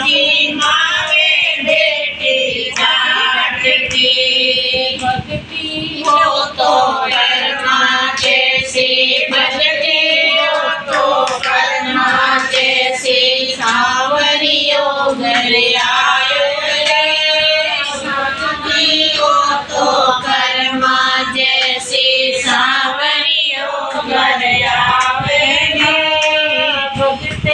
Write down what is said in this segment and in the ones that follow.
जी मावे बेटी जाट की भक्ति हो तो कर्मा जैसी भक्ति हो तो कर्मा जैसी सावरियो घर आयो भक्ति हो तो कर्मा जैसी सावरियो घर आवे भक्ति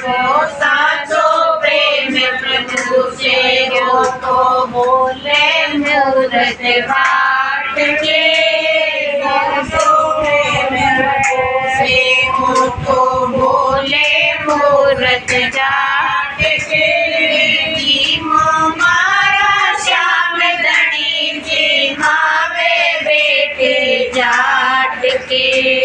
साचो प्रेम प्रभु से हो तो बोले मूरत बाट के साचो प्रेम प्रभु से हो तो बोले मूरत जाट के जी मारा श्याम धनी जी मावे बेटे जाट के।